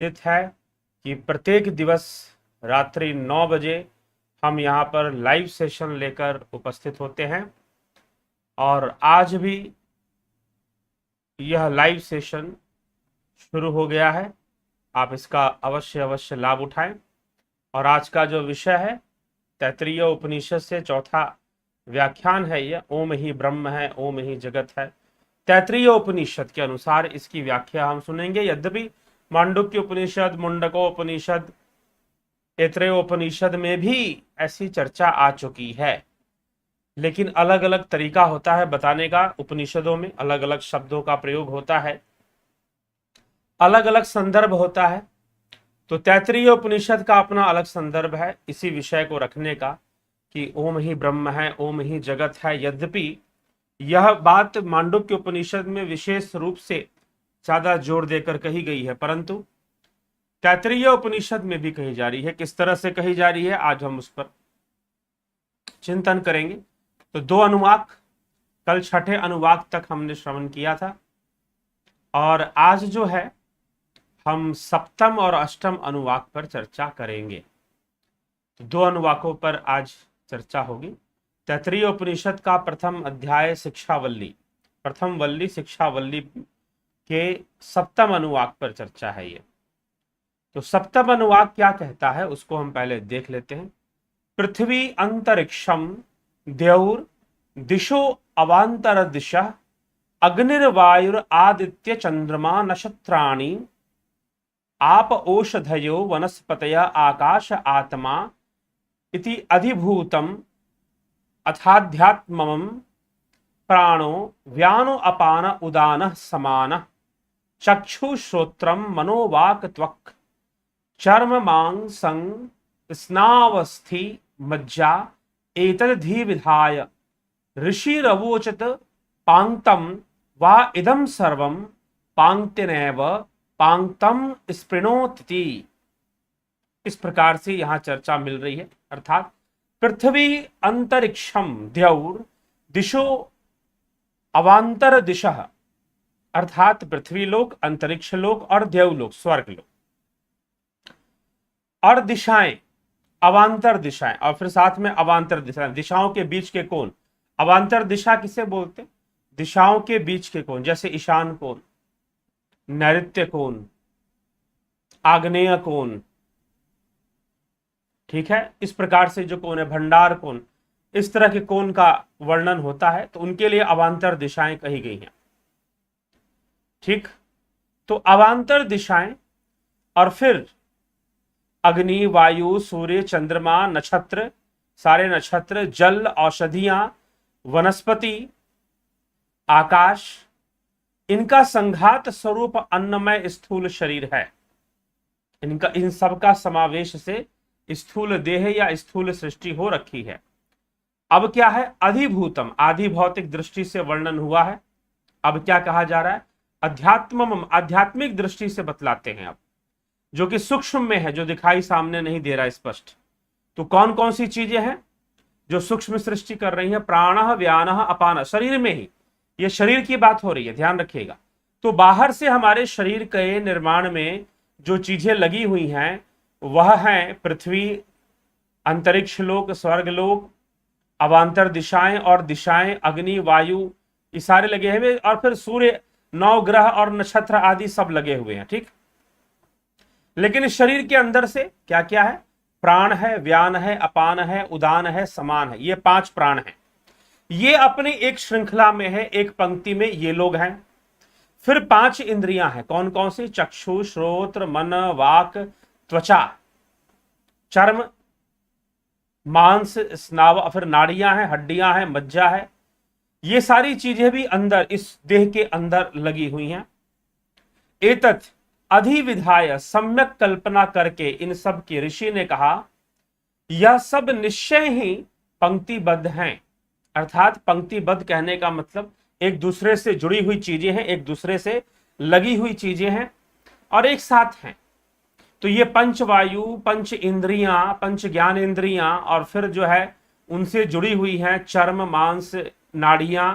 निश्चित है कि प्रत्येक दिवस रात्रि 9 बजे हम यहाँ पर लाइव सेशन लेकर उपस्थित होते हैं और आज भी यह लाइव सेशन शुरू हो गया है। आप इसका अवश्य अवश्य लाभ उठाएं। और आज का जो विषय है तैत्तिरीय उपनिषद से चौथा व्याख्यान है। यह ओम ही ब्रह्म है, ओम ही जगत है। तैत्तिरीय उपनिषद के अनुसार इसकी व्याख्या हम सुनेंगे। यद्यपि मांडुक्य उपनिषद, मुंडकोपनिषद, ऐतरेयोपनिषद में भी ऐसी चर्चा आ चुकी है, लेकिन अलग अलग तरीका होता है बताने का। उपनिषदों में अलग अलग शब्दों का प्रयोग होता है, अलग अलग संदर्भ होता है। तो तैत्तिरीय उपनिषद का अपना अलग संदर्भ है इसी विषय को रखने का कि ओम ही ब्रह्म है, ओम ही जगत है। यद्यपि यह बात मांडुक्य उपनिषद में विशेष रूप से ज्यादा जोर देकर कही गई है, परंतु तैत्तिरीय उपनिषद में भी कही जा रही है। किस तरह से कही जा रही है आज हम उस पर चिंतन करेंगे। तो 2 अनुवाक, कल छठे अनुवाक तक हमने श्रवण किया था और आज जो है हम सप्तम और अष्टम अनुवाक पर चर्चा करेंगे। तो 2 अनुवाकों पर आज चर्चा होगी। तैत्तिरीय उपनिषद का प्रथम अध्याय शिक्षावल्ली, प्रथम वल्ली शिक्षावल्ली के सप्तम अनुवाक पर चर्चा है ये। तो सप्तम अनुवाक क्या कहता है उसको हम पहले देख लेते हैं। पृथ्वी अंतरिक्षम द्यौर दिशो अवांतर दिशा अग्निर्वायुर आदित्य चंद्रमा नक्षत्राणि आप ओषधयो वनस्पतय आकाश आत्मा इति अधिभूतम अथाध्यात्मम प्राणो व्यानो अपान उदान समान चक्षु श्रोत्रम मनोवाक त्वक् चर्म मांग संग स्नावस्थि मज्जा एतद्धि विधाय ऋषिरवोचत पांक्तम वा इदं सर्वं पांक्तिनैव पांक्तम स्पृणोति। इस प्रकार से यहां चर्चा मिल रही है। अर्थात पृथ्वी अंतरिक्षम द्यौर दिशो अवांतर दिशा, अर्थात पृथ्वी लोक, अंतरिक्ष लोक और द्यौलोक स्वर्ग लोक, और दिशाएं अवांतर दिशाएं, और फिर साथ में अवांतर दिशाएं, दिशाओं के बीच के कोण। अवांतर दिशा किसे बोलते? दिशाओं के बीच के कोण, जैसे ईशान कोण, नैऋत्य कोण, आग्नेय कोण, ठीक है। इस प्रकार से जो कोण है, भंडार कोण, इस तरह के कोण का वर्णन होता है, तो उनके लिए अवांतर दिशाएं कही गई हैं। ठीक, तो अवांतर दिशाएं और फिर अग्नि, वायु, सूर्य, चंद्रमा, नक्षत्र, सारे नक्षत्र, जल, औषधियां, वनस्पति, आकाश, इनका संघात स्वरूप अन्नमय स्थूल शरीर है। इनका, इन सब का समावेश से स्थूल देह या स्थूल सृष्टि हो रखी है। अब क्या है? अधिभूतम, आदि भौतिक दृष्टि से वर्णन हुआ है। अब क्या कहा जा रहा है? अध्यात्मम, आध्यात्मिक दृष्टि से बतलाते हैं अब, जो कि सूक्ष्म में है, जो दिखाई सामने नहीं दे रहा स्पष्ट। तो कौन कौन सी चीजें हैं जो सूक्ष्म सृष्टि कर रही है? प्राणः, व्यानः, अपानः, शरीर में ही, ये शरीर की बात हो रही है, ध्यान रखिएगा। तो बाहर से हमारे शरीर के निर्माण में जो चीजें लगी हुई हैं वह है पृथ्वी, अंतरिक्ष लोक, स्वर्ग लोक, अवांतर दिशाएं और दिशाएं, अग्नि, वायु, ये सारे लगे हुए, और फिर सूर्य, 9 ग्रह और नक्षत्र आदि सब लगे हुए हैं। ठीक, लेकिन इस शरीर के अंदर से क्या क्या है? प्राण है, व्यान है, अपान है, उदान है, समान है। ये 5 प्राण हैं। ये अपनी एक श्रृंखला में है, एक पंक्ति में ये लोग हैं। फिर 5 इंद्रियां हैं। कौन कौन सी? चक्षु, श्रोत्र, मन, वाक, त्वचा, चर्म, मांस, स्नाव, फिर नाड़ियां हैं, हड्डियां हैं, मज्जा है। ये सारी चीजें भी अंदर, इस देह के अंदर लगी हुई हैं। एतत् अधिविधाय, सम्यक कल्पना करके इन सब की ऋषि ने कहा यह सब निश्चय ही पंक्तिबद्ध हैं। अर्थात पंक्तिबद्ध कहने का मतलब एक दूसरे से जुड़ी हुई चीजें हैं, एक दूसरे से लगी हुई चीजें हैं और एक साथ हैं। तो ये पंच वायु, पंच इंद्रियां, पंच ज्ञान इंद्रियां, और फिर जो है उनसे जुड़ी हुई हैं चर्म, मांस, नाड़ियां,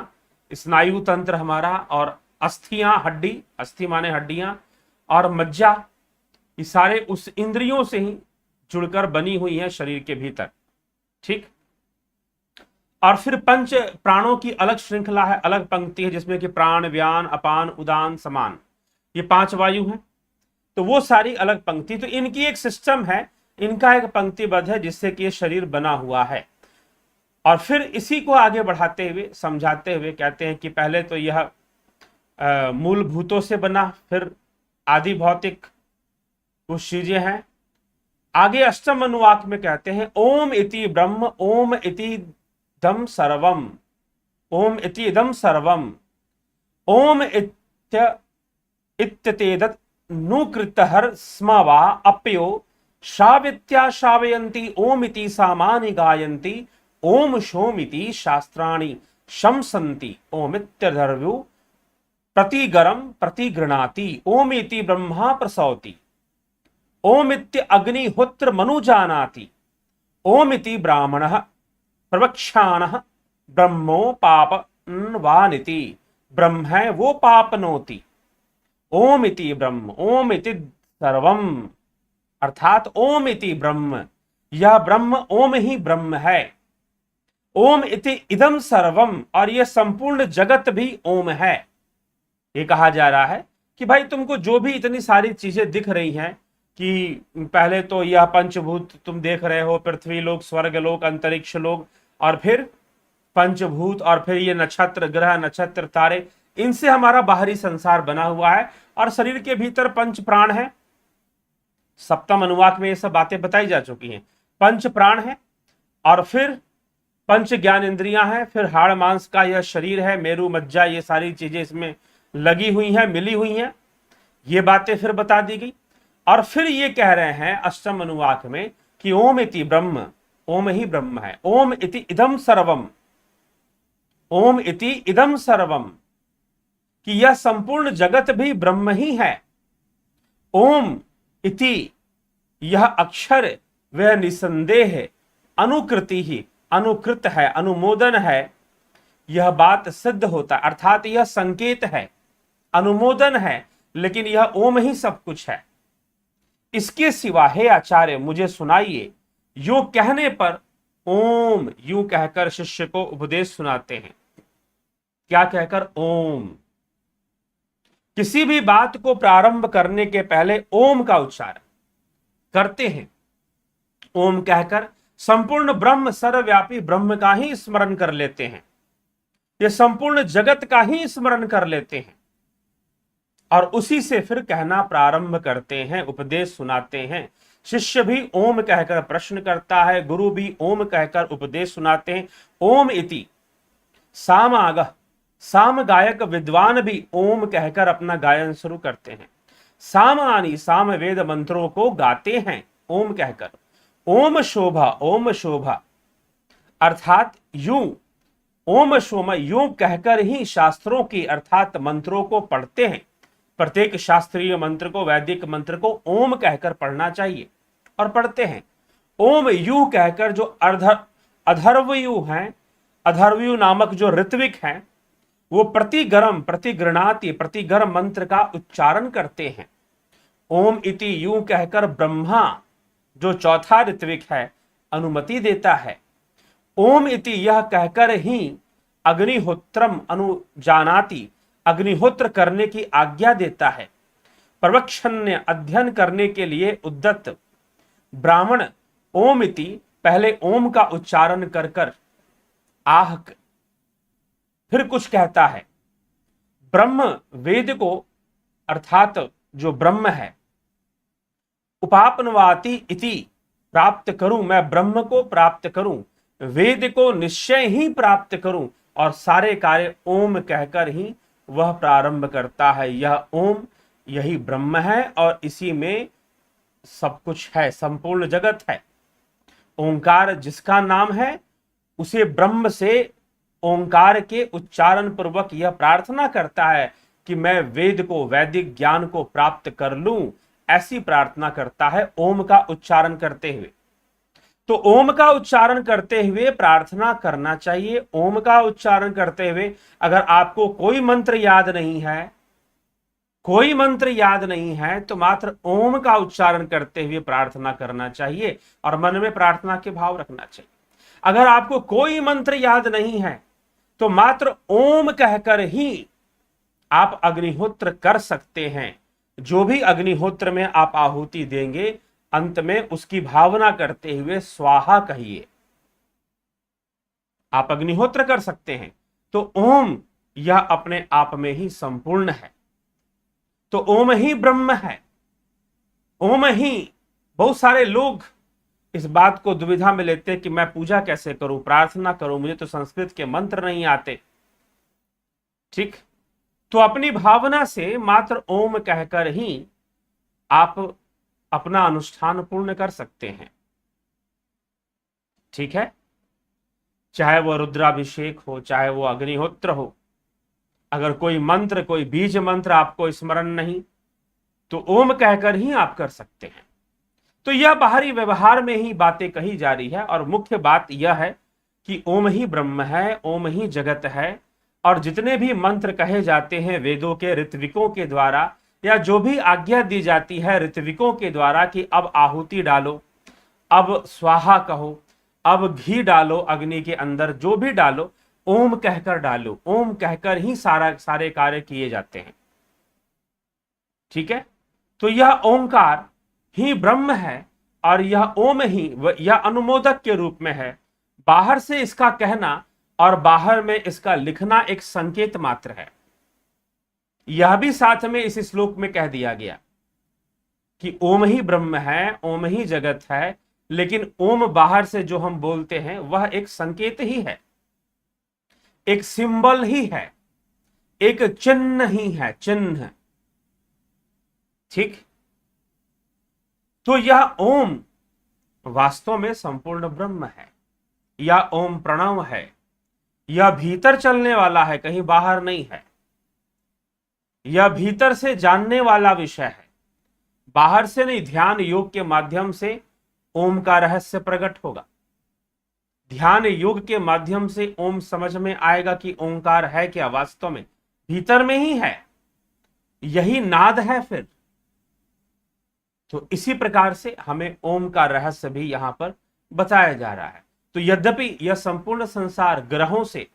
स्नायु तंत्र हमारा, और अस्थियां, हड्डी, अस्थि माने हड्डियां, और मज्जा, ये सारे उस इंद्रियों से ही जुड़कर बनी हुई है शरीर के भीतर। ठीक। और फिर पंच प्राणों की अलग श्रृंखला है, अलग पंक्ति है, जिसमें कि प्राण, व्यान, अपान, उदान, समान, ये 5 वायु हैं। तो वो सारी अलग पंक्ति, तो इनकी एक सिस्टम है, इनका एक पंक्तिबद्ध है, जिससे कि ये शरीर बना हुआ है। और फिर इसी को आगे बढ़ाते हुए, समझाते हुए कहते हैं कि पहले तो यह मूलभूतों से बना, फिर आदि भौतिक कुछ चीजें हैं। आगे अष्टम अनुवाक में कहते हैं ओम इति ब्रह्म, ओम इति दम सर्वम, ओम इति इदम सर्वम, ओम इत्येतत् नुकृतहर स्म वा अप्यो शावित्या शावयन्ति ओम इति सामानि गायन्ति ओम शोम इति शास्त्राणि शंसन्ति ओम इत्यधर्व्यो प्रतिगरम प्रतिगृणाति ओम इति ब्रह्मा प्रसौति ओम इत्य अग्निहोत्र मनुजानाति ओम इति ब्राह्मणः प्रवक्ष्याणः ब्रह्मोपापन्वानिति ब्रह्म है वो पापनोति ओम इति ब्रह्म, ओम इति सर्वम, अर्थात ओम इति ब्रह्म, यह ब्रह्म ओम ही ब्रह्म है। ओम इति इदम सर्वम, और यह संपूर्ण जगत भी ओम है। ये कहा जा रहा है कि भाई तुमको जो भी इतनी सारी चीजें दिख रही हैं, कि पहले तो यह पंचभूत तुम देख रहे हो, पृथ्वी लोक, स्वर्ग लोक, अंतरिक्ष लोक, और फिर पंचभूत, और फिर ये नक्षत्र, ग्रह, नक्षत्र, तारे, इनसे हमारा बाहरी संसार बना हुआ है। और शरीर के भीतर पंच प्राण है, सप्तम अनुवाक में ये सब बातें बताई जा चुकी हैं। पंच प्राण है, और फिर पंच ज्ञान इंद्रियां हैं, फिर हाड़ मांस का यह शरीर है, मेरु मज्जा, ये सारी चीजें इसमें लगी हुई हैं, मिली हुई हैं, ये बातें फिर बता दी गई। और फिर ये कह रहे हैं अष्टम अनुवाक में कि ओम इति ब्रह्म, ओम ही ब्रह्म है। ओम इति इदम सर्वम, ओम इति इदम सर्वम, कि यह संपूर्ण जगत भी ब्रह्म ही है। ओम इति, यह अक्षर वह निसंदेह अनुकृति ही, अनुकृत है, अनुमोदन है, यह बात सिद्ध होता है, अर्थात यह संकेत है, अनुमोदन है, लेकिन यह ओम ही सब कुछ है। इसके सिवा हे आचार्य मुझे सुनाइए। यूं कहने पर ओम, यूं कहकर शिष्य को उपदेश सुनाते हैं। क्या कहकर? ओम। किसी भी बात को प्रारंभ करने के पहले ओम का उच्चारण करते हैं। ओम कहकर संपूर्ण ब्रह्म, सर्वव्यापी ब्रह्म का ही स्मरण कर लेते हैं, ये संपूर्ण जगत का ही स्मरण कर लेते हैं, और उसी से फिर कहना प्रारंभ करते हैं, उपदेश सुनाते हैं। शिष्य भी ओम कहकर प्रश्न करता है, गुरु भी ओम कहकर उपदेश सुनाते हैं। ओम इति सामागह, साम गायक विद्वान भी ओम कहकर अपना गायन शुरू करते हैं। सामानी, साम वेद मंत्रों को गाते हैं ओम कहकर। ओम शोभा, ओम शोभा, अर्थात यूं, ओम शोमा, यूं कहकर ही शास्त्रों की अर्थात मंत्रों को पढ़ते हैं। प्रत्येक शास्त्रीय मंत्र को, वैदिक मंत्र को ओम कहकर पढ़ना चाहिए, और पढ़ते हैं। ओम यू कहकर जो अधर्वयु हैं, अधर्वयु नामक जो ऋत्विक हैं, वो प्रतिगरम, प्रतिगृणाति, प्रतिगरम मंत्र का उच्चारण करते हैं। ओम इति यूं कहकर ब्रह्मा जो चौथा ऋत्विक है अनुमति देता है। ओम इति यह कहकर ही अग्निहोत्रम अनुजानाति, अग्निहोत्र करने की आज्ञा देता है। प्रवक्षण्य, अध्ययन करने के लिए उद्दत ब्राह्मण ओम इति पहले ओम का उच्चारण कर कर आह फिर कुछ कहता है। ब्रह्म वेद को, अर्थात जो ब्रह्म है, उपापनवाति इति, प्राप्त करूं, मैं ब्रह्म को प्राप्त करूं, वेद को निश्चय ही प्राप्त करूं, और सारे कार्य ओम कहकर ही वह प्रारंभ करता है। यह ओम, यही ब्रह्म है, और इसी में सब कुछ है, संपूर्ण जगत है। ओंकार जिसका नाम है, उसे ब्रह्म से ओंकार के उच्चारण पूर्वक यह प्रार्थना करता है कि मैं वेद को, वैदिक ज्ञान को प्राप्त कर लूं, ऐसी प्रार्थना करता है ओम का उच्चारण करते हुए। तो ओम का उच्चारण करते हुए प्रार्थना करना चाहिए। ओम का उच्चारण करते हुए अगर आपको कोई मंत्र याद नहीं है कोई मंत्र याद नहीं है तो मात्र ओम का उच्चारण करते हुए प्रार्थना करना चाहिए और मन में प्रार्थना के भाव रखना चाहिए। अगर आपको कोई मंत्र याद नहीं है तो मात्र ओम कहकर ही आप अग्निहोत्र कर सकते हैं। जो भी अग्निहोत्र में आप आहुति देंगे अंत में उसकी भावना करते हुए स्वाहा कहिए। आप अग्निहोत्र कर सकते हैं तो ओम यह अपने आप में ही संपूर्ण है। तो ओम ही ब्रह्म है, ओम ही। बहुत सारे लोग इस बात को दुविधा में लेते हैं कि मैं पूजा कैसे करूं, प्रार्थना करूं, मुझे तो संस्कृत के मंत्र नहीं आते। ठीक, तो अपनी भावना से मात्र ओम कहकर ही आप अपना अनुष्ठान पूर्ण कर सकते हैं। ठीक है, चाहे वो रुद्राभिषेक हो, चाहे वो अग्निहोत्र हो। अगर कोई मंत्र, कोई बीज मंत्र आपको स्मरण नहीं तो ओम कहकर ही आप कर सकते हैं। तो यह बाहरी व्यवहार में ही बातें कही जा रही है और मुख्य बात यह है कि ओम ही ब्रह्म है, ओम ही जगत है। और जितने भी मंत्र कहे जाते हैं वेदों के ऋत्विकों के द्वारा, या जो भी आज्ञा दी जाती है ऋत्विकों के द्वारा कि अब आहुति डालो, अब स्वाहा कहो, अब घी डालो अग्नि के अंदर, जो भी डालो ओम कहकर डालो, ओम कहकर ही सारे कार्य किए जाते हैं। ठीक है, तो यह ओंकार ही ब्रह्म है और यह ओम ही यह अनुमोदक के रूप में है। बाहर से इसका कहना और बाहर में इसका लिखना एक संकेत मात्र है। यह भी साथ में इस श्लोक में कह दिया गया कि ओम ही ब्रह्म है, ओम ही जगत है, लेकिन ओम बाहर से जो हम बोलते हैं वह एक संकेत ही है, एक सिंबल ही है, एक चिन्ह ही है, चिन्ह। ठीक, तो यह ओम वास्तव में संपूर्ण ब्रह्म है, या ओम प्रणव है। यह भीतर चलने वाला है, कहीं बाहर नहीं है। यह भीतर से जानने वाला विषय है, बाहर से नहीं। ध्यान योग के माध्यम से ओम का रहस्य प्रकट होगा। ध्यान योग के माध्यम से ओम समझ में आएगा कि ओंकार है क्या, वास्तव में भीतर में ही है, यही नाद है फिर। तो इसी प्रकार से हमें ओम का रहस्य भी यहां पर बताया जा रहा है। तो यद्यपि यह संपूर्ण संसार ग्रहों से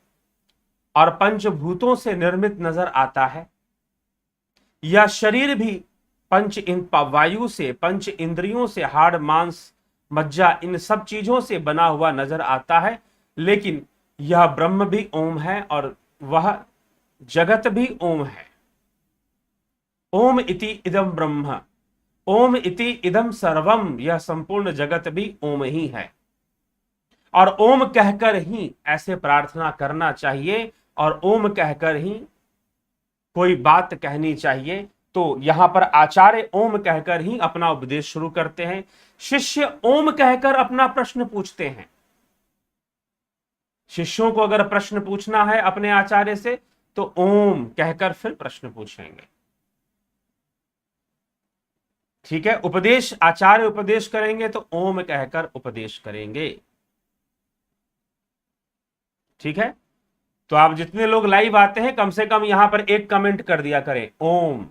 और पंचभूतों से निर्मित नजर आता है, यह शरीर भी वायु से, पंच इंद्रियों से, हाड़ मांस मज्जा, इन सब चीजों से बना हुआ नजर आता है, लेकिन यह ब्रह्म भी ओम है और वह जगत भी ओम है। ओम इति इदम ब्रह्म, ओम इति इदम सर्वम, यह संपूर्ण जगत भी ओम ही है। और ओम कहकर ही ऐसे प्रार्थना करना चाहिए और ओम कहकर ही कोई बात कहनी चाहिए। तो यहां पर आचार्य ओम कहकर ही अपना उपदेश शुरू करते हैं, शिष्य ओम कहकर अपना प्रश्न पूछते हैं। शिष्यों को अगर प्रश्न पूछना है अपने आचार्य से तो ओम कहकर फिर प्रश्न पूछेंगे। ठीक है, उपदेश, आचार्य उपदेश करेंगे तो ओम कहकर उपदेश करेंगे। ठीक है, तो आप जितने लोग लाइव आते हैं कम से कम यहां पर एक कमेंट कर दिया करें ओम।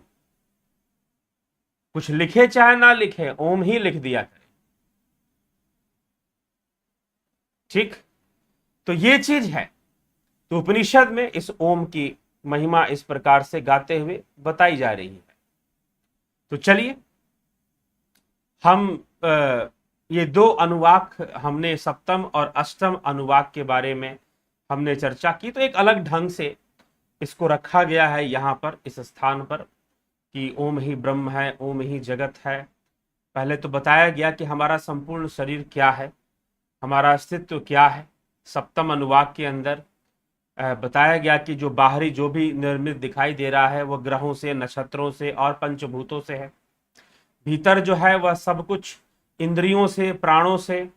कुछ लिखे चाहे ना लिखे, ओम ही लिख दिया करें। ठीक, तो ये चीज है। तो उपनिषद में इस ओम की महिमा इस प्रकार से गाते हुए बताई जा रही है। तो चलिए हम ये दो अनुवाक हमने, सप्तम और अष्टम अनुवाक के बारे में हमने चर्चा की। तो एक अलग ढंग से इसको रखा गया है यहां पर, इस स्थान पर, कि ओम ही ब्रह्म है, ओम ही जगत है। पहले तो बताया गया कि हमारा संपूर्ण शरीर क्या है, हमारा अस्तित्व क्या है। सप्तम अनुवाक के अंदर बताया गया कि जो बाहरी जो भी निर्मित दिखाई दे रहा है वह ग्रहों से, नक्षत्रों से और पंचभूतों से है। भीतर जो है वह सब कुछ इंद्रियों से, प्राणों से,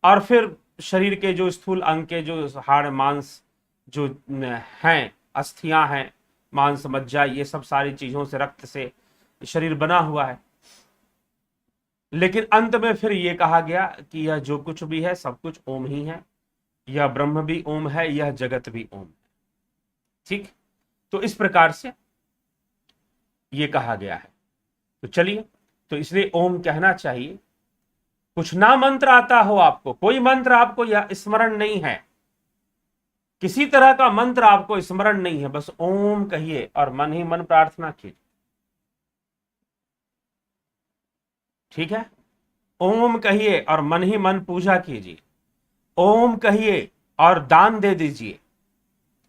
और फिर शरीर के जो स्थूल अंग के जो हाड़ मांस जो हैं, अस्थियां हैं, मांस मज्जा, ये सब सारी चीजों से, रक्त से शरीर बना हुआ है। लेकिन अंत में फिर ये कहा गया कि यह जो कुछ भी है सब कुछ ओम ही है, यह ब्रह्म भी ओम है, यह जगत भी ओम है। ठीक, तो इस प्रकार से ये कहा गया है। तो चलिए, तो इसलिए ओम कहना चाहिए। कुछ ना मंत्र आता हो आपको, कोई मंत्र आपको या स्मरण नहीं है, किसी तरह का मंत्र आपको स्मरण नहीं है, बस ओम कहिए और मन ही मन प्रार्थना कीजिए। ठीक है, ओम कहिए और मन ही मन पूजा कीजिए। ओम कहिए और दान दे दीजिए,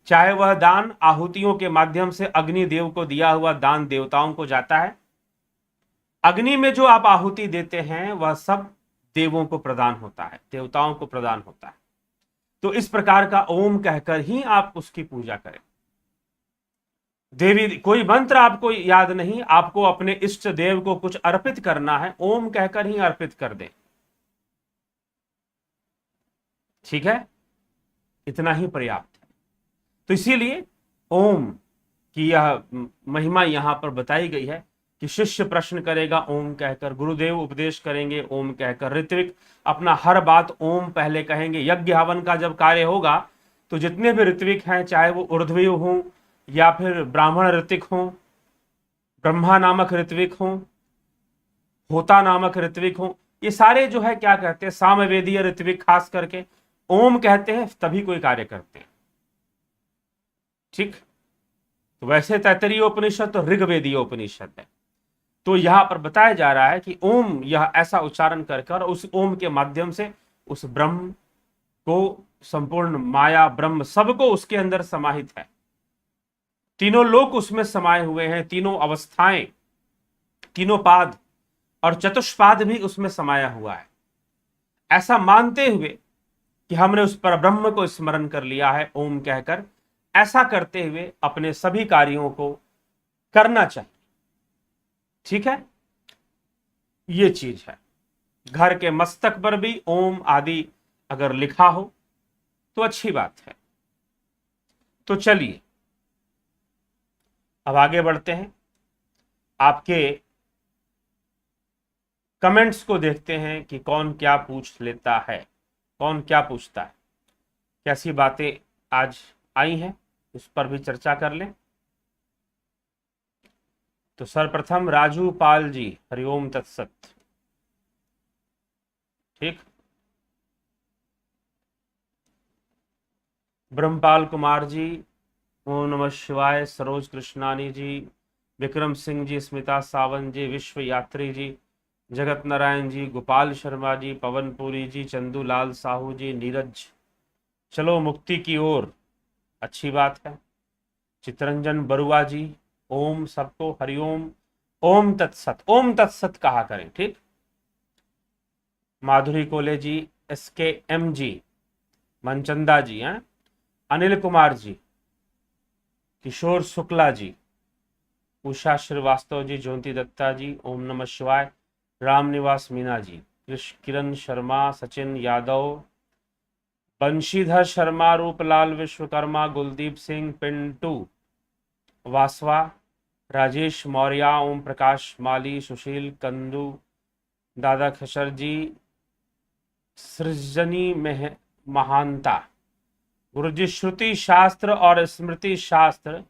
चाहे वह दान आहुतियों के माध्यम से अग्निदेव को दिया हुआ दान देवताओं को जाता है। अग्नि में जो आप आहुति देते हैं वह सब देवों को प्रदान होता है, देवताओं को प्रदान होता है। तो इस प्रकार का ओम कहकर ही आप उसकी पूजा करें। देवी कोई मंत्र आपको याद नहीं, आपको अपने इष्ट देव को कुछ अर्पित करना है, ओम कहकर ही अर्पित कर दे। ठीक है, इतना ही पर्याप्त है। तो इसीलिए ओम की यह महिमा यहां पर बताई गई है कि शिष्य प्रश्न करेगा ओम कहकर, गुरुदेव उपदेश करेंगे ओम कहकर, ऋत्विक अपना हर बात ओम पहले कहेंगे। यज्ञ हवन का जब कार्य होगा तो जितने भी ऋत्विक हैं, चाहे वो ऊर्ध्वी हों या फिर ब्राह्मण ऋत्विक हों, ब्रह्मा नामक ऋत्विक हों, होता नामक ऋत्विक हों, ये सारे जो है क्या कहते हैं, सामवेदीय ऋत्विक खास करके ओम कहते हैं तभी कोई कार्य करते हैं। ठीक, तो वैसे तैत्तरीय उपनिषद तो ऋग्वेदीय उपनिषद है। तो यहां पर बताया जा रहा है कि ओम यह ऐसा उच्चारण करके उस ओम के माध्यम से उस ब्रह्म को, संपूर्ण माया ब्रह्म सबको उसके अंदर समाहित है, तीनों लोक उसमें समाये हुए हैं, तीनों अवस्थाएं, तीनों पाद और चतुष्पाद भी उसमें समाया हुआ है। ऐसा मानते हुए कि हमने उस पर ब्रह्म को स्मरण कर लिया है ओम कहकर, ऐसा करते हुए अपने सभी कार्यों को करना चाहिए। ठीक है, ये चीज है। घर के मस्तक पर भी ओम आदि अगर लिखा हो तो अच्छी बात है। तो चलिए अब आगे बढ़ते हैं, आपके कमेंट्स को देखते हैं कि कौन क्या पूछ लेता है, कौन क्या पूछता है, कैसी बातें आज आई हैं, उस पर भी चर्चा कर लें। तो सर्वप्रथम राजू पाल जी, हरिओम तत्सत। ठीक, ब्रह्मपाल कुमार जी, ओम नमः शिवाय। सरोज कृष्णानी जी, विक्रम सिंह जी, स्मिता सावंत जी, विश्व यात्री जी, जगत नारायण जी, गोपाल शर्मा जी, पवनपुरी जी, चंदूलाल साहू जी, नीरज चलो मुक्ति की ओर, अच्छी बात है। चित्रंजन बरुआ जी, ओम सबको हरिओम, ओम तत्सत, ओम तत्सत कहा करें। ठीक, माधुरी कोले जी, एसके एम जी, मनचंदा जी हैं, अनिल कुमार जी, किशोर शुक्ला जी, उषा श्रीवास्तव जी, ज्योति दत्ता जी, ओम नमः शिवाय, रामनिवास मीना जी, किरण शर्मा, सचिन यादव, बंशीधर शर्मा, रूपलाल विश्वकर्मा, गुलदीप सिंह, पिंटू वासवा, राजेश मौर्य, ओम प्रकाश माली, सुशील कंदू, दादा खशर जी, सृजनी महानता। गुरुजी, श्रुति शास्त्र और स्मृति शास्त्र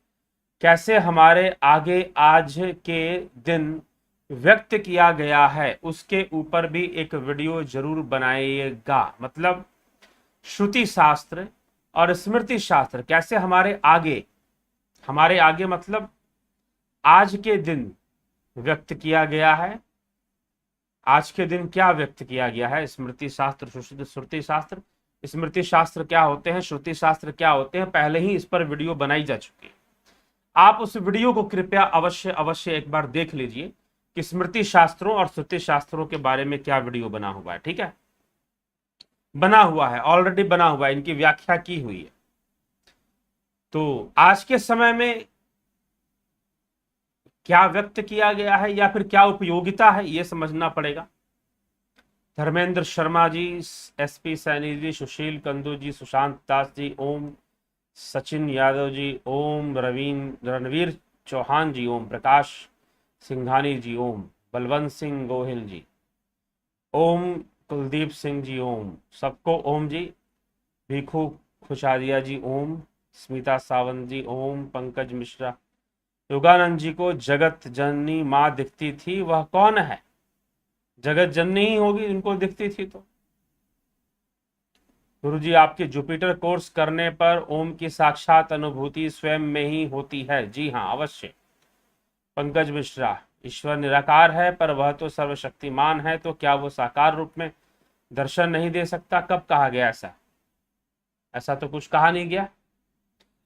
कैसे हमारे आगे आज के दिन व्यक्त किया गया है, उसके ऊपर भी एक वीडियो जरूर बनाइएगा। मतलब श्रुति शास्त्र और स्मृति शास्त्र कैसे हमारे आगे मतलब आज के दिन व्यक्त किया गया है, आज के दिन क्या व्यक्त किया गया है। स्मृति शास्त्र, श्रुति शास्त्र, स्मृति शास्त्र क्या होते हैं, श्रुति शास्त्र क्या होते हैं, पहले ही इस पर वीडियो बनाई जा चुकी है। आप उस वीडियो को कृपया अवश्य एक बार देख लीजिए कि स्मृति शास्त्रों और श्रुति शास्त्रों के बारे में क्या वीडियो बना हुआ है। ठीक है, बना हुआ है, ऑलरेडी बना हुआ है, इनकी व्याख्या की हुई है। तो आज के समय में क्या व्यक्त किया गया है या फिर क्या उपयोगिता है, यह समझना पड़ेगा। धर्मेंद्र शर्मा जी, एसपी सैनी जी, सुशील कंदू जी, सुशांत दास जी, ओम सचिन यादव जी, ओम रणवीर चौहान जी, ओम प्रकाश सिंघानी जी, ओम बलवंत सिंह गोहिल जी, ओम कुलदीप सिंह जी, ओम सबको ओम जी, भिखू खुशादिया जी, ओम स्मिता सावंत जी, ओम पंकज मिश्रा योगानंद जी को जगत जननी माँ दिखती थी, वह कौन है? जगत जननी ही होगी उनको दिखती थी तो। गुरुजी, आपके जुपिटर कोर्स करने पर ओम की साक्षात अनुभूति स्वयं में ही होती है? जी हाँ, अवश्य। पंकज मिश्रा, ईश्वर निराकार है पर वह तो सर्वशक्तिमान है, तो क्या वो साकार रूप में दर्शन नहीं दे सकता? कब कहा गया ऐसा? ऐसा तो कुछ कहा नहीं गया।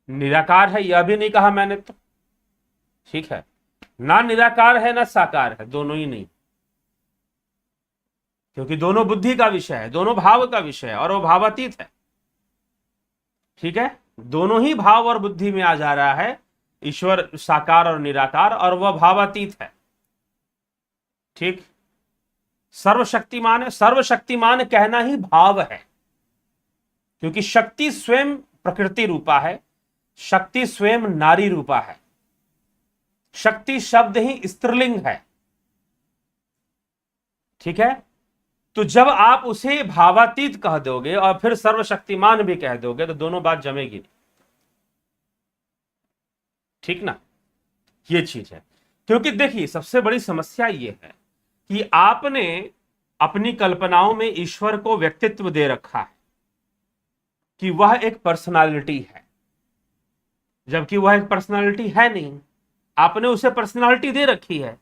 निराकार है यह भी नहीं कहा मैंने तो। ठीक है, ना निराकार है ना साकार है, दोनों ही नहीं, क्योंकि दोनों बुद्धि का विषय है, दोनों भाव का विषय है और वो भावातीत है। ठीक है, दोनों ही भाव और बुद्धि में आ जा रहा है, ईश्वर साकार और निराकार, और वह भावातीत है। ठीक, सर्वशक्तिमान है, सर्वशक्तिमान कहना ही भाव है, क्योंकि शक्ति स्वयं प्रकृति रूपा है, शक्ति स्वयं नारी रूपा है, शक्ति शब्द ही स्त्रीलिंग है। ठीक है, तो जब आप उसे भावातीत कह दोगे और फिर सर्वशक्तिमान भी कह दोगे तो दोनों बात जमेगी नहीं। ठीक ना, ये चीज है। क्योंकि देखिए, सबसे बड़ी समस्या ये है कि आपने अपनी कल्पनाओं में ईश्वर को व्यक्तित्व दे रखा है कि वह एक पर्सनालिटी है, जबकि वह एक पर्सनालिटी है नहीं। आपने उसे पर्सनालिटी दे रखी है,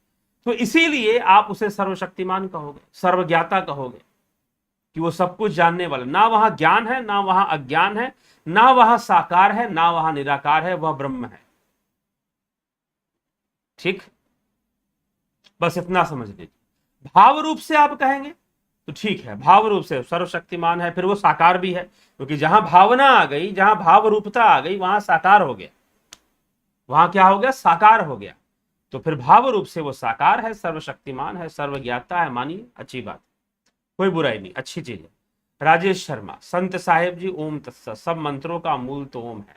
तो इसीलिए आप उसे सर्वशक्तिमान कहोगे, सर्वज्ञाता कहोगे, कि वो सब कुछ जानने वाला। ना वहां ज्ञान है, ना वहां अज्ञान है, ना वहां साकार है, ना वहां निराकार है, वह ब्रह्म है। ठीक, बस इतना समझ लीजिए। भाव रूप से आप कहेंगे तो ठीक है, भाव रूप से सर्वशक्तिमान है, फिर वो साकार भी है, क्योंकि जहां भावना आ गई, जहां भाव रूपता आ गई, वहां साकार हो गया। वहां क्या हो गया? साकार हो गया। तो फिर भाव रूप से वो साकार है, सर्वशक्तिमान है, सर्वज्ञाता है, मानिए, अच्छी बात, कोई बुराई नहीं, अच्छी चीज है। राजेश शर्मा, संत साहेब जी, ओम तत्सत, सब मंत्रों का मूल तो ओम है,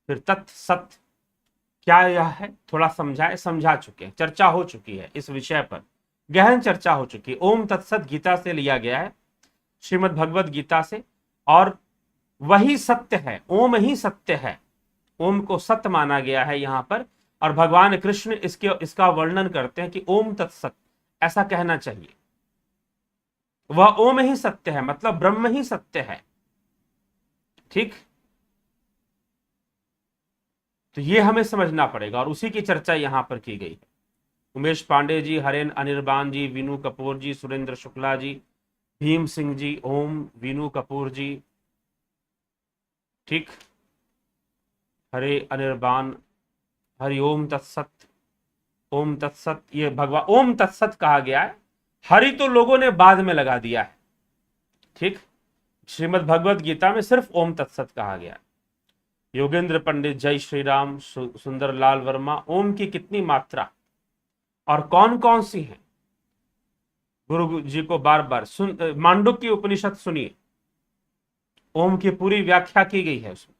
फिर तत् सत क्या यह है? थोड़ा समझाए। समझा चुके हैं, चर्चा हो चुकी है इस विषय पर, गहन चर्चा हो चुकी है। ओम तत्सत गीता से लिया गया है, श्रीमद् भगवत गीता से, और वही सत्य है, ओम ही सत्य है। ओम को सत्य माना गया है यहां पर, और भगवान कृष्ण इसका वर्णन करते हैं कि ओम तत्सत, ऐसा कहना चाहिए। वह ओम ही सत्य है, मतलब ब्रह्म ही सत्य है। ठीक, तो ये हमें समझना पड़ेगा, और उसी की चर्चा यहां पर की गई है। उमेश पांडे जी, हरेन अनिर्बान जी, वीनू कपूर जी, सुरेंद्र शुक्ला जी, भीम सिंह जी, ओम, वीनू कपूर जी। ठीक, हरे अनिर्बान, हरि ओम तत्सत, ओम तत्सत, ये भगवान ओम तत्सत कहा गया है। हरि तो लोगों ने बाद में लगा दिया है। ठीक, श्रीमद् भगवत गीता में सिर्फ ओम तत्सत कहा गया है। योगेंद्र पंडित, जय श्री राम। सुंदरलाल वर्मा, ओम की कितनी मात्रा और कौन कौन सी है? गुरु जी को बार बार मांडुक्य उपनिषद सुनिए, ओम की पूरी व्याख्या की गई है उसमें।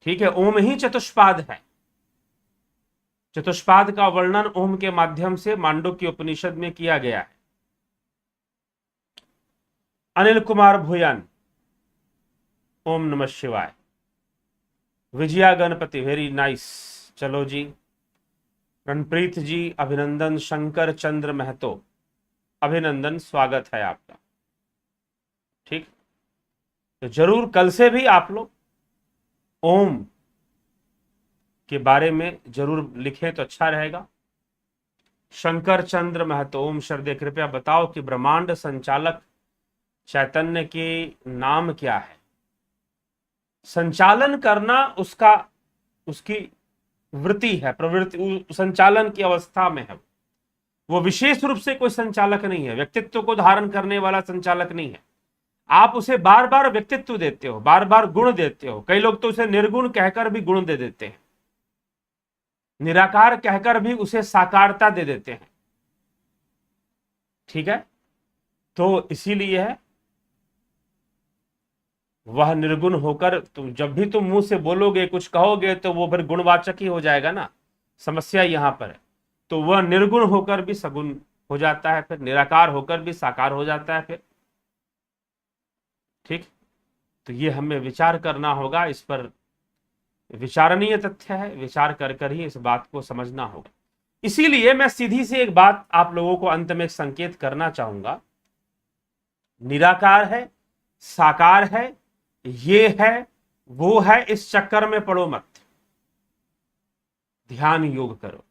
ठीक है, ओम ही चतुष्पाद है, चतुष्पाद का वर्णन ओम के माध्यम से मांडुक्य उपनिषद में किया गया है। अनिल कुमार भूयन, ओम नमः शिवाय। विजया गणपति, वेरी नाइस, चलो जी। रणप्रीत जी, अभिनंदन। शंकर चंद्र महतो, अभिनंदन, स्वागत है आपका। ठीक, तो जरूर कल से भी आप लोग ओम के बारे में जरूर लिखें तो अच्छा रहेगा। शंकर चंद्र महतो, ओम श्रद्धे, कृपया बताओ कि ब्रह्मांड संचालक चैतन्य के नाम क्या है? संचालन करना उसकी वृत्ति है, प्रवृत्ति, संचालन की अवस्था में है। वो विशेष रूप से कोई संचालक नहीं है, व्यक्तित्व को धारण करने वाला संचालक नहीं है। आप उसे बार बार व्यक्तित्व देते हो, बार बार गुण देते हो। कई लोग तो उसे निर्गुण कहकर भी गुण दे देते हैं, निराकार कहकर भी उसे साकारता दे देते हैं। ठीक है, तो इसीलिए है, वह निर्गुण होकर तुम जब भी तुम मुंह से बोलोगे, कुछ कहोगे, तो वो फिर गुणवाचक ही हो जाएगा ना। समस्या यहां पर है। तो वह निर्गुण होकर भी सगुण हो जाता है, फिर निराकार होकर भी साकार हो जाता है फिर। ठीक, तो ये हमें विचार करना होगा, इस पर विचारणीय तथ्य है, विचार कर कर ही इस बात को समझना होगा। इसीलिए मैं सीधी सी एक बात आप लोगों को अंत में एक संकेत करना चाहूंगा, निराकार है, साकार है, ये है वो है, इस चक्कर में पड़ो मत, ध्यान योग करो।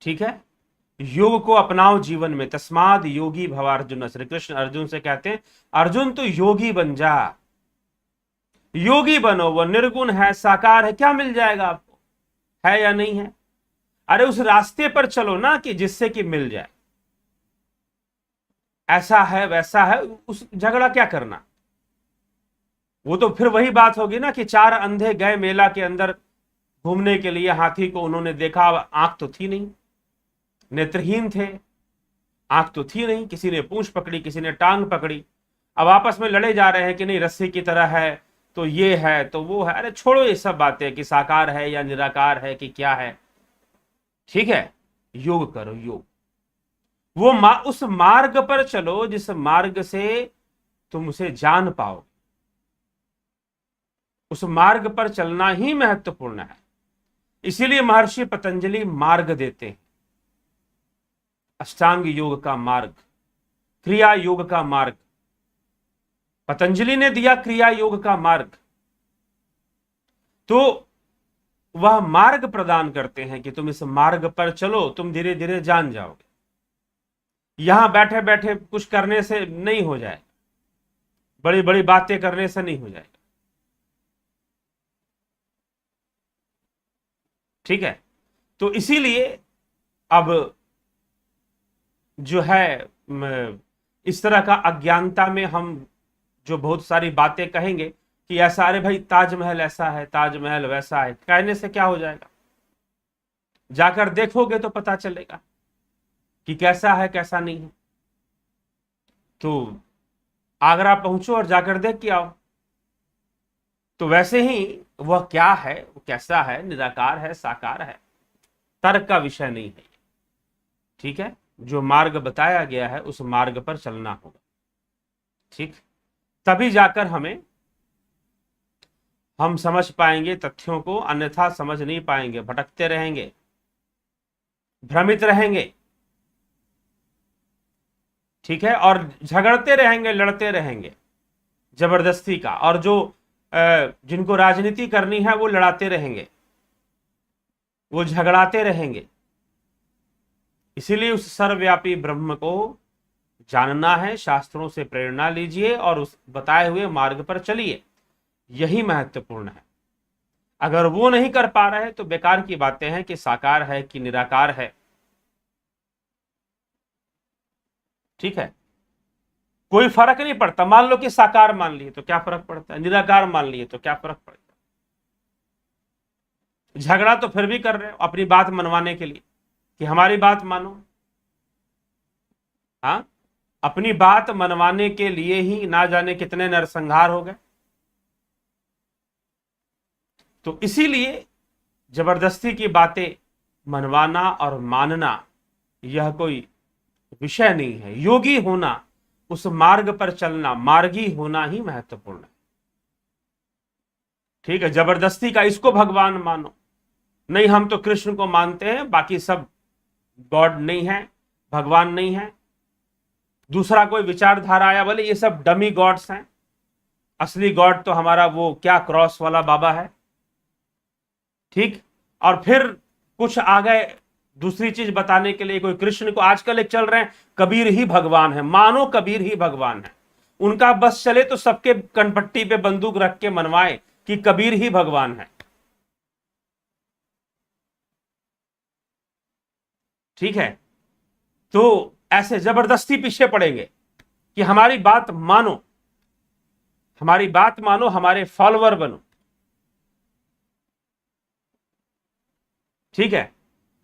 ठीक है, योग को अपनाओ जीवन में। तस्माद योगी भव अर्जुन, श्री कृष्ण अर्जुन से कहते हैं अर्जुन तो योगी बन जा, योगी बनो। वो निर्गुण है, साकार है, क्या मिल जाएगा आपको, है या नहीं है? अरे उस रास्ते पर चलो ना कि जिससे कि मिल जाए। ऐसा है वैसा है, उस झगड़ा क्या करना? वो तो फिर वही बात होगी ना कि चार अंधे गए मेला के अंदर घूमने के लिए, हाथी को उन्होंने देखा, आंख तो थी नहीं, नेत्रहीन थे, आंख तो थी नहीं, किसी ने पूंछ पकड़ी, किसी ने टांग पकड़ी, अब आपस में लड़े जा रहे हैं कि नहीं रस्सी की तरह है, तो ये है तो वो है। अरे छोड़ो ये सब बातें कि साकार है या निराकार है कि क्या है। ठीक है, योग करो, योग। वो उस मार्ग पर चलो जिस मार्ग से तुम उसे जान पाओ, उस मार्ग पर चलना ही महत्वपूर्ण है। इसीलिए महर्षि पतंजलि मार्ग देते हैं, अष्टांग योग का मार्ग, क्रिया योग का मार्ग। पतंजलि ने दिया क्रिया योग का मार्ग, तो वह मार्ग प्रदान करते हैं कि तुम इस मार्ग पर चलो, तुम धीरे धीरे जान जाओगे। यहां बैठे बैठे कुछ करने से नहीं हो जाए, बड़ी बड़ी बातें करने से नहीं हो जाएगा। ठीक है, तो इसीलिए अब जो है इस तरह का अज्ञानता में हम जो बहुत सारी बातें कहेंगे कि ऐसा, अरे भाई ताजमहल ऐसा है, ताजमहल वैसा है, कहने से क्या हो जाएगा? जाकर देखोगे तो पता चलेगा कि कैसा है कैसा नहीं है। तो आगरा पहुंचो और जाकर देख के आओ। तो वैसे ही वह क्या है, वो कैसा है, निराकार है, साकार है, तर्क का विषय नहीं है। ठीक है, जो मार्ग बताया गया है उस मार्ग पर चलना होगा। ठीक, तभी जाकर हम समझ पाएंगे तथ्यों को, अन्यथा समझ नहीं पाएंगे, भटकते रहेंगे, भ्रमित रहेंगे। ठीक है, और झगड़ते रहेंगे, लड़ते रहेंगे जबरदस्ती का, और जो जिनको राजनीति करनी है वो लड़ाते रहेंगे, वो झगड़ाते रहेंगे। इसीलिए उस सर्वव्यापी ब्रह्म को जानना है, शास्त्रों से प्रेरणा लीजिए और उस बताए हुए मार्ग पर चलिए, यही महत्वपूर्ण है। अगर वो नहीं कर पा रहे तो बेकार की बातें हैं कि साकार है कि निराकार है। ठीक है, कोई फर्क नहीं पड़ता। मान लो कि साकार मान लिए तो क्या फर्क पड़ता है, निराकार मान लिए तो क्या फर्क पड़ता है? झगड़ा तो फिर भी कर रहे हो अपनी बात मनवाने के लिए कि हमारी बात मानो। हाँ, अपनी बात मनवाने के लिए ही ना जाने कितने नरसंहार हो गए। तो इसीलिए जबरदस्ती की बातें मनवाना और मानना यह कोई विषय नहीं है। योगी होना, उस मार्ग पर चलना, मार्गी होना ही महत्वपूर्ण है। ठीक है, जबरदस्ती का इसको भगवान मानो, नहीं हम तो कृष्ण को मानते हैं, बाकी सब गॉड नहीं है, भगवान नहीं है। दूसरा कोई विचारधारा आया, बोले ये सब डमी गॉड्स हैं, असली गॉड तो हमारा वो क्या क्रॉस वाला बाबा है। ठीक, और फिर कुछ आ गए दूसरी चीज बताने के लिए, कोई कृष्ण को, आजकल एक चल रहे हैं कबीर ही भगवान है, मानो कबीर ही भगवान है। उनका बस चले तो सबके कनपट्टी पे बंदूक रख के मनवाए कि कबीर ही भगवान है। ठीक है, तो ऐसे जबरदस्ती पीछे पड़ेंगे कि हमारी बात मानो, हमारी बात मानो, हमारे फॉलोअर बनो। ठीक है,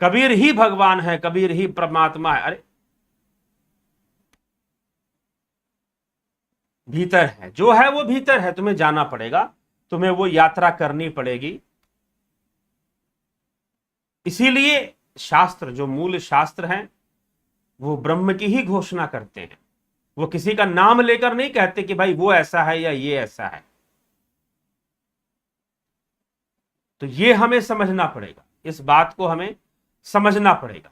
कबीर ही भगवान है, कबीर ही परमात्मा है। अरे भीतर है, जो है वो भीतर है, तुम्हें जाना पड़ेगा, तुम्हें वो यात्रा करनी पड़ेगी। इसीलिए शास्त्र, जो मूल शास्त्र हैं, वो ब्रह्म की ही घोषणा करते हैं। वो किसी का नाम लेकर नहीं कहते कि भाई वो ऐसा है या ये ऐसा है। तो ये हमें समझना पड़ेगा, इस बात को हमें समझना पड़ेगा।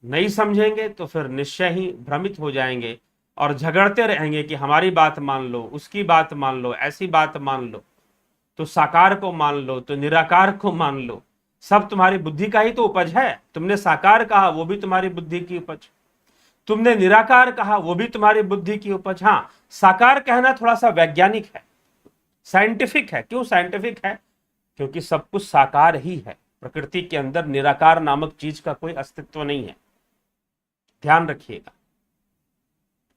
नहीं समझेंगे तो फिर निश्चय ही भ्रमित हो जाएंगे और झगड़ते रहेंगे कि हमारी बात मान लो, उसकी बात मान लो, ऐसी बात मान लो, तो साकार को मान लो, तो निराकार को मान लो। सब तुम्हारी बुद्धि का ही तो उपज है। तुमने साकार कहा, वो भी तुम्हारी बुद्धि की उपज। तुमने निराकार कहा, वो भी तुम्हारी बुद्धि की उपज। हाँ, साकार कहना थोड़ा सा वैज्ञानिक है, साइंटिफिक है। क्यों साइंटिफिक है? क्योंकि सब कुछ साकार ही है। प्रकृति के अंदर निराकार नामक चीज का कोई अस्तित्व नहीं है, ध्यान रखिएगा।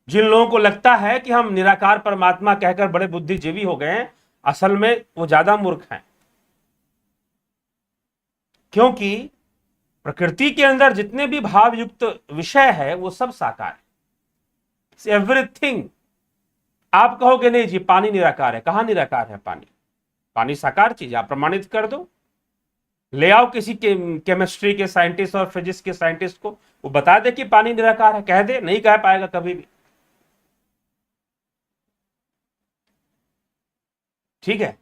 जिन लोगों को लगता है कि हम निराकार परमात्मा कहकर बड़े बुद्धिजीवी हो गए हैं, असल में वो ज्यादा मूर्ख हैं। क्योंकि प्रकृति के अंदर जितने भी भाव युक्त विषय है वो सब साकार है, एवरीथिंग। आप कहोगे नहीं जी पानी निराकार है, कहां निराकार है पानी? पानी साकार चीज, आप प्रमाणित कर दो। ले आओ किसी केमिस्ट्री के साइंटिस्ट और फिजिक्स के साइंटिस्ट को, वो बता दे कि पानी निराकार है, कह दे? नहीं कह पाएगा कभी भी। ठीक है,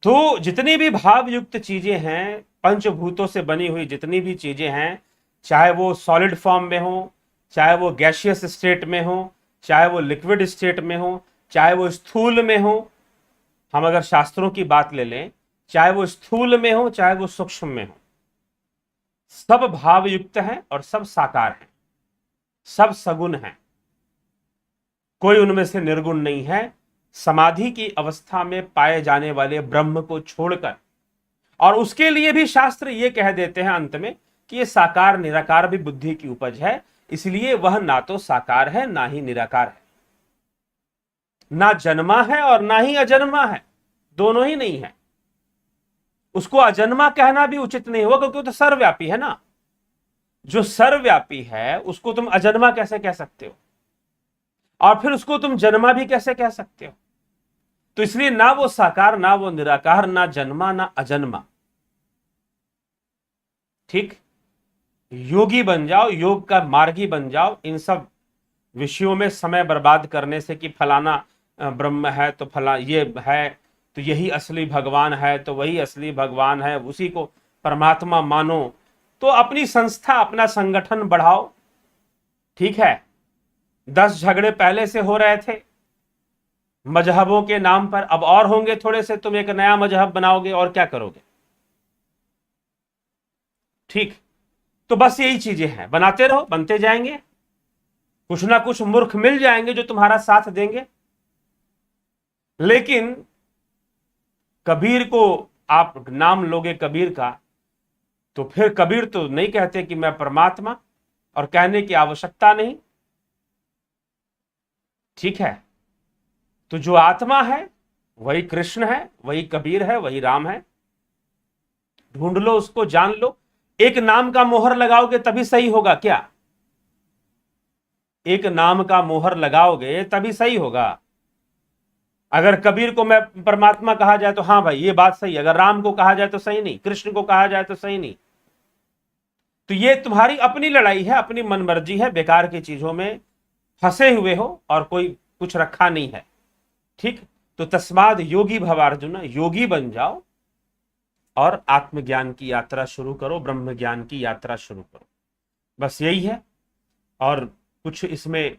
तो जितनी भी भाव युक्त चीजें हैं, पंचभूतों से बनी हुई जितनी भी चीजें हैं, चाहे वो सॉलिड फॉर्म में हो, चाहे वो गैसियस स्टेट में हो, चाहे वो लिक्विड स्टेट में हो, चाहे वो स्थूल में हो, हम अगर शास्त्रों की बात ले लें, चाहे वो स्थूल में हो चाहे वो सूक्ष्म में हो, सब भाव युक्त हैं और सब साकार हैं, सब सगुण हैं, कोई उनमें से निर्गुण नहीं है। समाधि की अवस्था में पाए जाने वाले ब्रह्म को छोड़कर, और उसके लिए भी शास्त्र ये कह देते हैं अंत में कि ये साकार निराकार भी बुद्धि की उपज है, इसलिए वह ना तो साकार है ना ही निराकार है, ना जन्मा है और ना ही अजन्मा है, दोनों ही नहीं है। उसको अजन्मा कहना भी उचित नहीं होगा, क्योंकि वो तो सर्वव्यापी है ना। जो सर्वव्यापी है उसको तुम अजन्मा कैसे कह सकते हो, और फिर उसको तुम जन्मा भी कैसे कह सकते हो? तो इसलिए ना वो साकार, ना वो निराकार, ना जन्मा ना अजन्मा। ठीक, योगी बन जाओ, योग का मार्गी बन जाओ। इन सब विषयों में समय बर्बाद करने से कि फलाना ब्रह्म है तो फला ये है, तो यही असली भगवान है, तो वही असली भगवान है, उसी को परमात्मा मानो, तो अपनी संस्था अपना संगठन बढ़ाओ। ठीक है, 10 झगड़े पहले से हो रहे थे मजहबों के नाम पर, अब और होंगे थोड़े से। तुम एक नया मजहब बनाओगे और क्या करोगे? ठीक, तो बस यही चीजें हैं, बनाते रहो, बनते जाएंगे। कुछ ना कुछ मूर्ख मिल जाएंगे जो तुम्हारा साथ देंगे, लेकिन कबीर को आप नाम लोगे कबीर का, तो फिर कबीर तो नहीं कहते कि मैं परमात्मा, और कहने की आवश्यकता नहीं। ठीक है, तो जो आत्मा है वही कृष्ण है, वही कबीर है, वही राम है। ढूंढ लो उसको, जान लो। एक नाम का मोहर लगाओगे तभी सही होगा क्या? एक नाम का मोहर लगाओगे तभी सही होगा। अगर कबीर को मैं परमात्मा कहा जाए तो हाँ भाई ये बात सही, अगर राम को कहा जाए तो सही नहीं, कृष्ण को कहा जाए तो सही नहीं। तो ये तुम्हारी अपनी लड़ाई है, अपनी मनमर्जी है, बेकार की चीजों में फंसे हुए हो और कोई कुछ रखा नहीं है। ठीक, तो तस्माद योगी भवार्जुन, योगी बन जाओ और आत्मज्ञान की यात्रा शुरू करो, ब्रह्म ज्ञान की यात्रा शुरू करो। बस यही है, और कुछ इसमें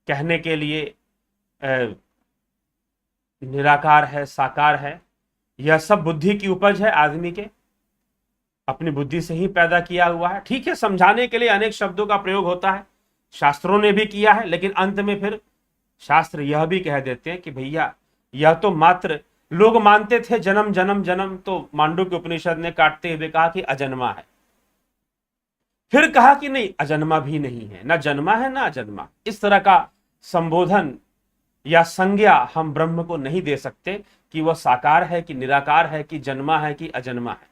कहने के लिए निराकार है, साकार है, यह सब बुद्धि की उपज है, आदमी के अपनी बुद्धि से ही पैदा किया हुआ है। ठीक है, समझाने के लिए अनेक शब्दों का प्रयोग होता है, शास्त्रों ने भी किया है, लेकिन अंत में फिर शास्त्र यह भी कह देते हैं कि भैया यह तो मात्र, लोग मानते थे जन्म जन्म जन्म, तो मांडुक्य उपनिषद ने काटते हुए कहा कि अजन्मा है। फिर कहा कि नहीं, अजन्मा भी नहीं है, ना जन्मा है ना अजन्मा। इस तरह का संबोधन या संज्ञा हम ब्रह्म को नहीं दे सकते कि वह साकार है कि निराकार है कि जन्मा है कि अजन्मा है।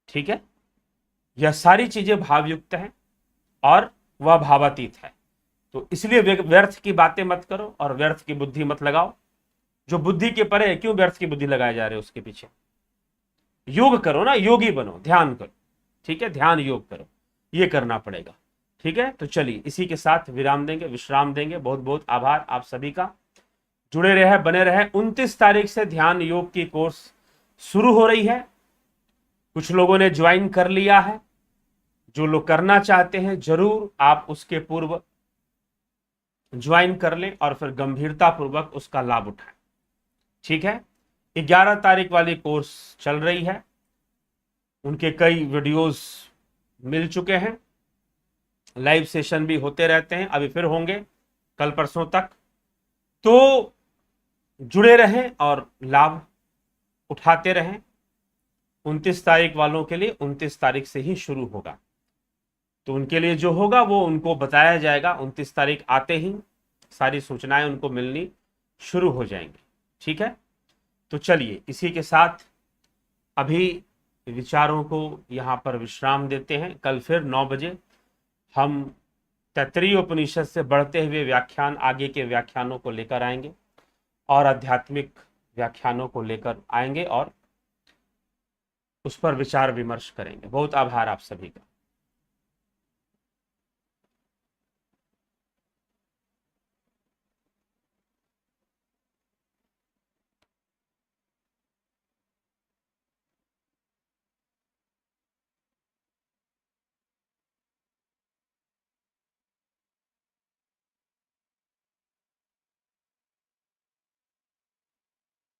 ठीक है, यह सारी चीजें भावयुक्त हैं और वह भावातीत है। तो इसलिए व्यर्थ की बातें मत करो और व्यर्थ की बुद्धि मत लगाओ। जो बुद्धि के परे है, क्यों व्यर्थ की बुद्धि लगाए जा रहे हो उसके पीछे? योग करो ना, योगी बनो, ध्यान करो। ठीक है, ध्यान योग करो, ये करना पड़ेगा। ठीक है, तो चलिए इसी के साथ विराम देंगे, विश्राम देंगे। बहुत बहुत आभार आप सभी का, जुड़े रहे, बने रहे। 29 तारीख से ध्यान योग की कोर्स शुरू हो रही है। कुछ लोगों ने ज्वाइन कर लिया है। जो लोग करना चाहते हैं जरूर आप उसके पूर्व ज्वाइन कर लें और फिर गंभीरता पूर्वक उसका लाभ उठाएं। ठीक है, 11 तारीख वाली कोर्स चल रही है, उनके कई वीडियोस मिल चुके हैं, लाइव सेशन भी होते रहते हैं, अभी फिर होंगे कल परसों तक। तो जुड़े रहें और लाभ उठाते रहें। 29 तारीख वालों के लिए 29 तारीख से ही शुरू होगा, तो उनके लिए जो होगा वो उनको बताया जाएगा। 29 तारीख आते ही सारी सूचनाएं उनको मिलनी शुरू हो जाएंगी। ठीक है, तो चलिए इसी के साथ अभी विचारों को यहाँ पर विश्राम देते हैं। कल फिर 9 बजे हम तैत्तिरीय उपनिषद से बढ़ते हुए व्याख्यान, आगे के व्याख्यानों को लेकर आएंगे और आध्यात्मिक व्याख्यानों को लेकर आएंगे और उस पर विचार विमर्श करेंगे। बहुत आभार आप सभी का।